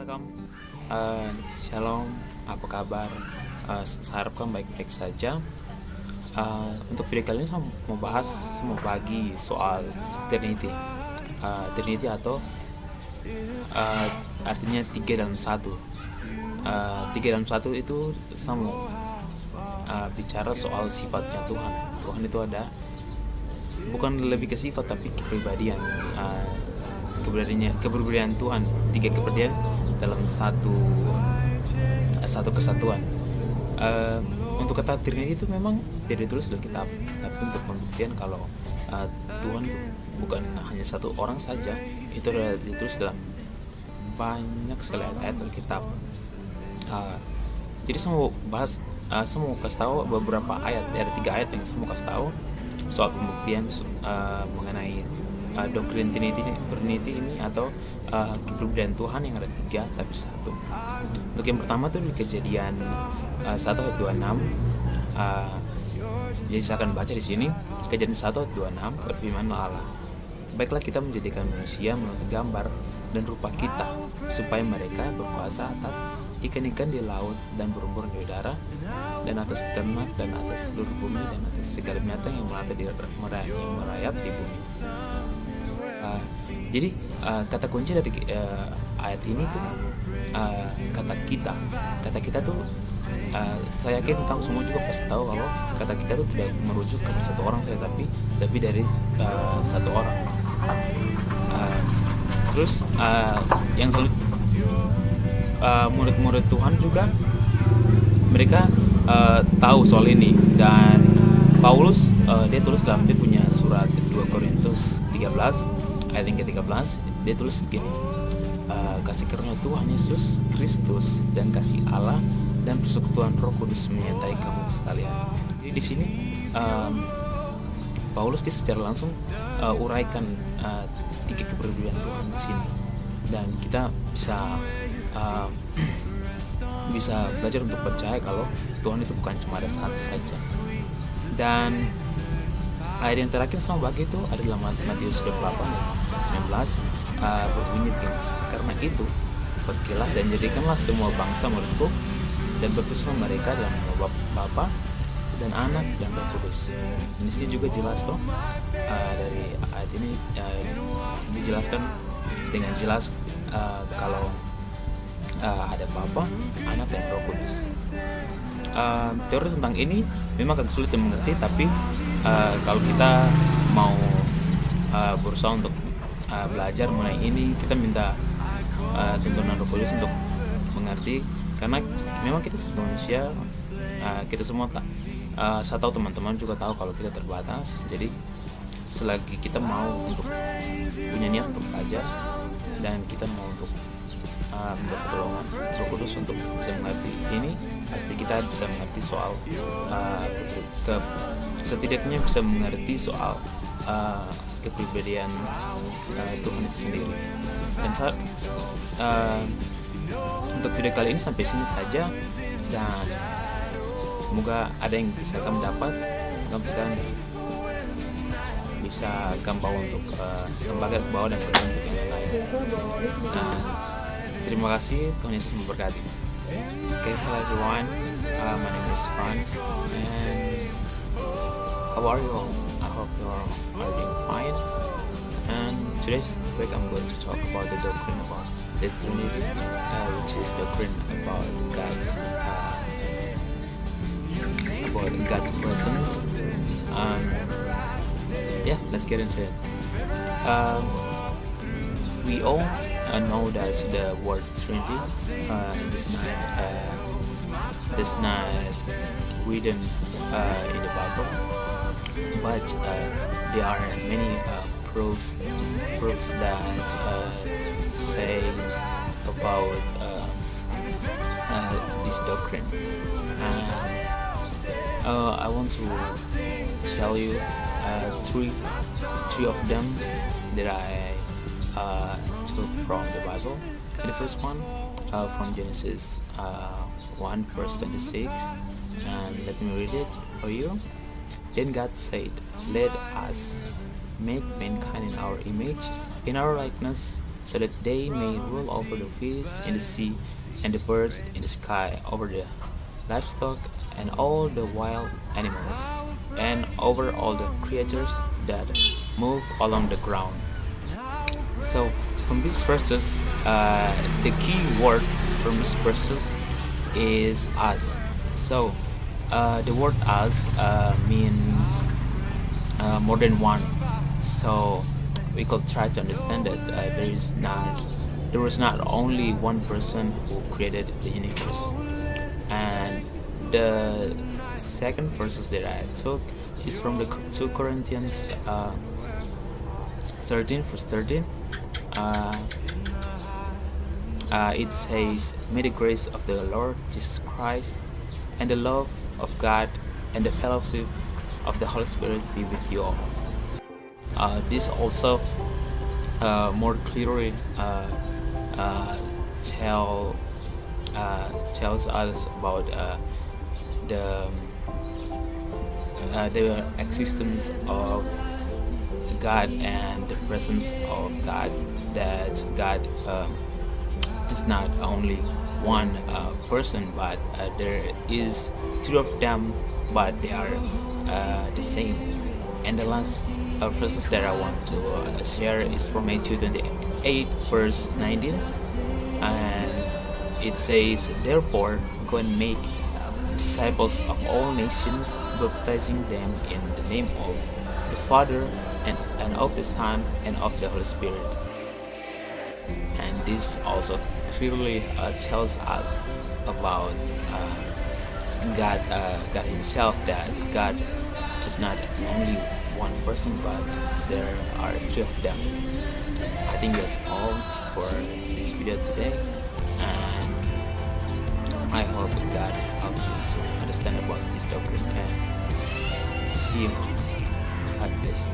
Welcome, Shalom, apa kabar? Saya harapkan baik-baik saja. Untuk video kali ini saya mau bagi soal Trinity. Trinity atau artinya tiga dalam satu. Tiga dalam satu itu saya mau bicara soal sifatnya Tuhan. Tuhan itu ada, bukan lebih ke sifat tapi kepribadian. Kepribadian Tuhan, tiga kepribadian dalam satu kesatuan. Untuk kata Trinity itu memang tidak ditulis dalam kitab, tapi untuk pembuktian kalau Tuhan itu bukan hanya satu orang saja, itu adalah ditulis dalam banyak sekali ayat Alkitab. Jadi saya mau bahas, saya mau kasih tahu beberapa ayat, ada 3 ayat yang saya mau kasih tahu soal pembuktian mengenai doktrin Trinity ini atau kepribadian Tuhan yang ada 3 tapi satu. Untuk yang pertama tuh di Kejadian 1 ayat 26. Jadi saya akan baca di sini. Kejadian 1 ayat 26 berfirman Allah, baiklah kita menjadikan manusia menurut gambar dan rupa kita, supaya mereka berkuasa atas ikan-ikan di laut dan burung-burung di udara, dan atas ternak dan atas seluruh bumi dan atas segala binatang yang merayap di bumi. Jadi kata kunci dari ayat ini tuh kata kita tuh saya yakin kamu semua juga pasti tahu kalau kata kita tuh tidak merujuk ke satu orang saja, tapi dari satu orang. Terus yang selalu murid-murid Tuhan juga mereka tahu soal ini, dan Paulus dia tulis dalam dia punya surat 2 Korintus 13 ayat yang ke-13, dia tulis begini, kasih karunia Tuhan Yesus Kristus dan kasih Allah dan persekutuan Roh Kudus menyertai kamu sekalian. Jadi di sini Paulus dia secara langsung uraikan 3 kepribadian Tuhan di sini, dan kita bisa belajar untuk percaya kalau Tuhan itu bukan cuma ada satu saja. Dan ayat yang terakhir sama bagi itu adalah Matius 28 ayat 19, berbunyi begini, karena itu pergilah dan jadikanlah semua bangsa muridku dan baptislah mereka dalam nama Bapa dan Anak dan Roh Kudus. Ini sih juga jelas toh, dari ayat ini dijelaskan dengan jelas kalau ada Bapa, Anak dan Roh Kudus. Teori tentang ini memang agak sulit dimengerti, tapi kalau kita mau berusaha untuk belajar mengenai ini, kita minta tuntunan Roh Kudus untuk mengerti, karena memang kita sebagai manusia, kita semua saya tahu, teman-teman juga tahu kalau kita terbatas. Jadi selagi kita mau untuk punya niat untuk belajar dan kita mau untuk minta pertolongan Roh Kudus untuk bisa mengerti ini, pasti kita bisa mengerti soal setidaknya bisa mengerti soal kepribadian Tuhan itu sendiri. Dan untuk video kali ini sampai sini saja, dan semoga ada yang bisa kamu dapat, kita bisa gampang untuk lembaga ke bawah dan untuk yang lain. Terima kasih, Tuhan Yesus memberkati. Okay, hello everyone, my name is Franz, and how are you all? I hope you are doing fine. And today's topic I'm going to talk about the doctrine about the Trinity, which is doctrine about God persons. Yeah, let's get into it. We all know that the word Trinity is not written in the Bible, but there are many proofs that says about this doctrine. I want to tell you three of them that I took from the Bible. And the first one from Genesis 1 verse 26, and let me read it for you. Then God said, let us make mankind in our image, in our likeness, so that they may rule over the fish in the sea and the birds in the sky, over the livestock and all the wild animals, and over all the creatures that move along the ground. So from these verses, the key word from these verses is us. So the word us means more than one. So we could try to understand that there was not only one person who created the universe. And the second verses that I took is from the 2 Corinthians 13 verse 13. It says, "May the grace of the Lord Jesus Christ and the love of God and the fellowship of the Holy Spirit be with you all." This also more clearly tell tells us about the existence of God and the presence of God. That God is not only one person, but there is two of them, but they are the same. And the last verses that I want to share is from Matthew 28 verse 19, and it says, "Therefore go and make disciples of all nations, baptizing them in the name of the Father and of the Son and of the Holy Spirit." And this also clearly tells us about God Himself, that God is not only one person, but there are three of them. I think that's all for this video today, and I hope God helps you to understand about this topic. And see you. God bless you.